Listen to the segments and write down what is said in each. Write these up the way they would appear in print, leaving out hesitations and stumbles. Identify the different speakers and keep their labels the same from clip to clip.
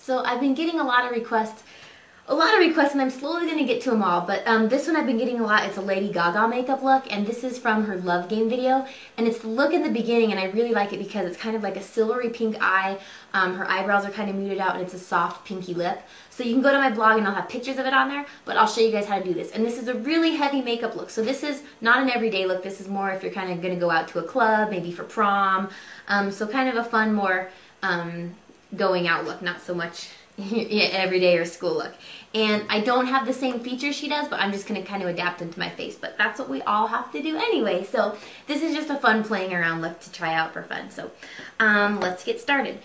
Speaker 1: So I've been getting a lot of requests, and I'm slowly going to get to them all, but this one I've been getting a lot. It's a Lady Gaga makeup look, and this is from her Love Game video, and it's the look in the beginning, and I really like it because it's kind of like a silvery pink eye. Her eyebrows are kind of muted out, and it's a soft pinky lip. So you can go to my blog and I'll have pictures of it on there, but I'll show you guys how to do this. And this is a really heavy makeup look, so this is not an everyday look. This is more if you're kind of going to go out to a club, maybe for prom, so kind of a fun, more going out look, not so much everyday or school look. And I don't have the same features she does, but I'm just going to kind of adapt them to my face. But that's what we all have to do anyway. So this is just a fun playing around look to try out for fun. So let's get started.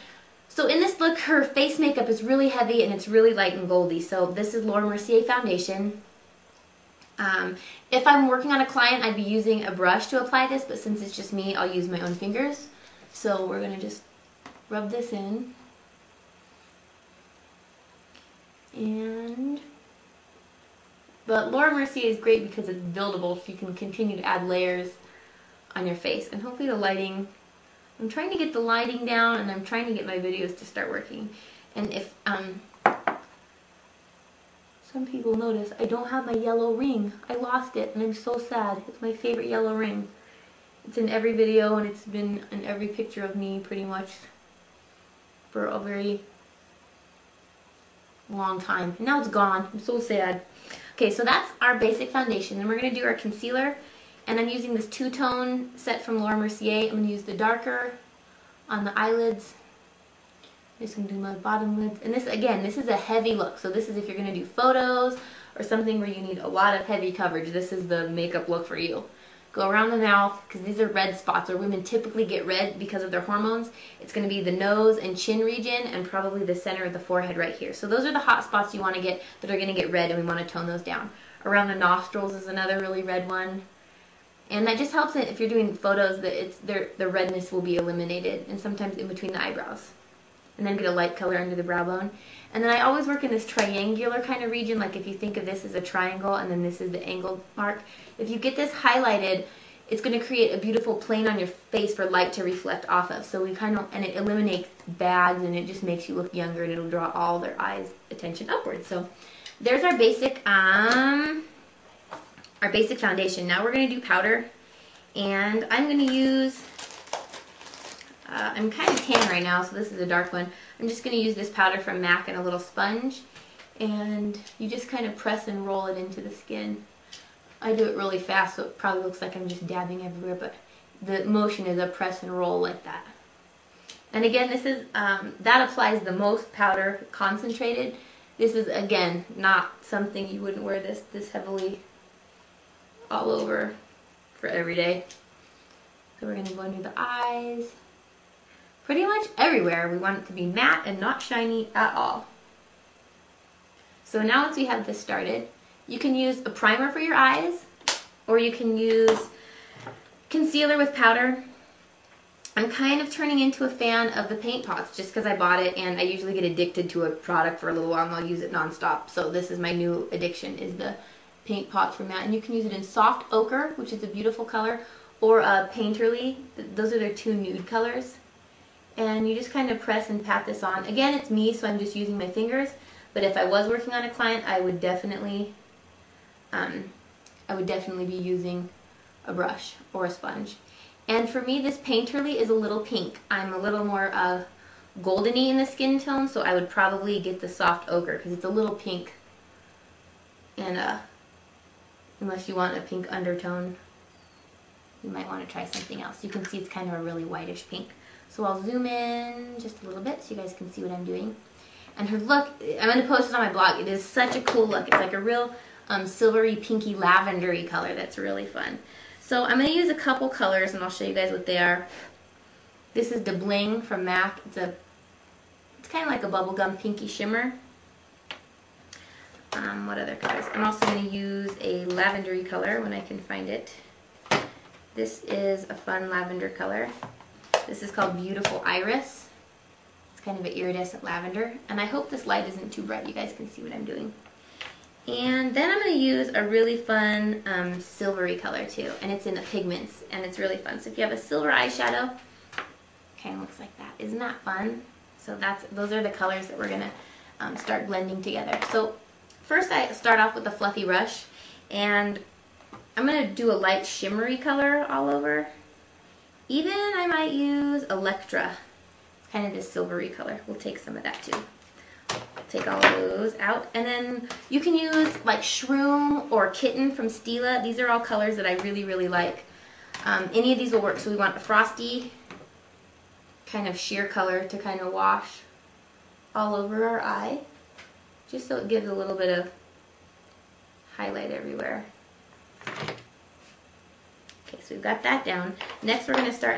Speaker 1: So in this look, her face makeup is really heavy and it's really light and goldy. So this is Laura Mercier foundation. If I'm working on a client, I'd be using a brush to apply this, but since it's just me, I'll use my own fingers. So we're going to just rub this in. But Laura Mercier is great because it's buildable, so you can continue to add layers on your face. And hopefully the lighting, I'm trying to get the lighting down, and I'm trying to get my videos to start working. And if some people notice, I don't have my yellow ring. I lost it, and I'm so sad. It's my favorite yellow ring. It's in every video, and it's been in every picture of me pretty much for a very long time. And now it's gone. I'm so sad. Okay, so that's our basic foundation. Then we're going to do our concealer. And I'm using this two-tone set from Laura Mercier. I'm going to use the darker on the eyelids. I'm just going to do my bottom lids. And this, again, this is a heavy look. So this is if you're going to do photos or something where you need a lot of heavy coverage. This is the makeup look for you. Go around the mouth, because these are red spots, or women typically get red because of their hormones. It's going to be the nose and chin region, and probably the center of the forehead right here. So those are the hot spots you want to get that are going to get red, and we want to tone those down. Around the nostrils is another really red one. And that just helps it if you're doing photos that the redness will be eliminated, and sometimes in between the eyebrows. And then get a light color under the brow bone. And then I always work in this triangular kind of region, like if you think of this as a triangle and then this is the angled mark. If you get this highlighted, it's going to create a beautiful plane on your face for light to reflect off of. So we kind of, and it eliminates bags, and it just makes you look younger, and it'll draw all their eyes' attention upwards. So there's our basic foundation. Now we're going to do powder, and I'm going to use, I'm kind of tan right now, so this is a dark one. I'm just going to use this powder from MAC and a little sponge, and you just kind of press and roll it into the skin. I do it really fast, so it probably looks like I'm just dabbing everywhere, but the motion is a press and roll like that. And again, this is, that applies the most powder concentrated. This is, again, not something you wouldn't wear this heavily all over for every day. So we're going to go under the eyes. Pretty much everywhere. We want it to be matte and not shiny at all. So now once we have this started, you can use a primer for your eyes, or you can use concealer with powder. I'm kind of turning into a fan of the paint pots just because I bought it, and I usually get addicted to a product for a little while and I'll use it nonstop. So this is my new addiction, is the paint pot from that. And you can use it in soft ochre, which is a beautiful color, or a painterly. Those are their two nude colors. And you just kind of press and pat this on. Again, it's me, so I'm just using my fingers. But if I was working on a client, I would definitely be using a brush or a sponge. And for me, this painterly is a little pink. I'm a little more goldeny in the skin tone, so I would probably get the soft ochre because it's a little pink. And unless you want a pink undertone, you might want to try something else. You can see it's kind of a really whitish pink. So I'll zoom in just a little bit so you guys can see what I'm doing. And her look, I'm going to post it on my blog. It is such a cool look. It's like a real silvery, pinky, lavendery color that's really fun. So I'm going to use a couple colors, and I'll show you guys what they are. This is the Bling from MAC. It's kind of like a bubblegum pinky shimmer. What other colors? I'm also going to use a lavendery color when I can find it. This is a fun lavender color. This is called Beautiful Iris. It's kind of an iridescent lavender. And I hope this light isn't too bright. You guys can see what I'm doing. And then I'm going to use a really fun silvery color too. And it's in the pigments. And it's really fun. So if you have a silver eyeshadow, kind of looks like that. Isn't that fun? So those are the colors that we're going to start blending together. So first I start off with a fluffy brush, and I'm going to do a light shimmery color all over. Even I might use Electra, kind of this silvery color. We'll take some of that too. Take all of those out, and then you can use like Shroom or Kitten from Stila. These are all colors that I really, really like. Any of these will work. So we want a frosty kind of sheer color to kind of wash all over our eye, just so it gives a little bit of highlight everywhere. Okay, so we've got that down. Next we're going to start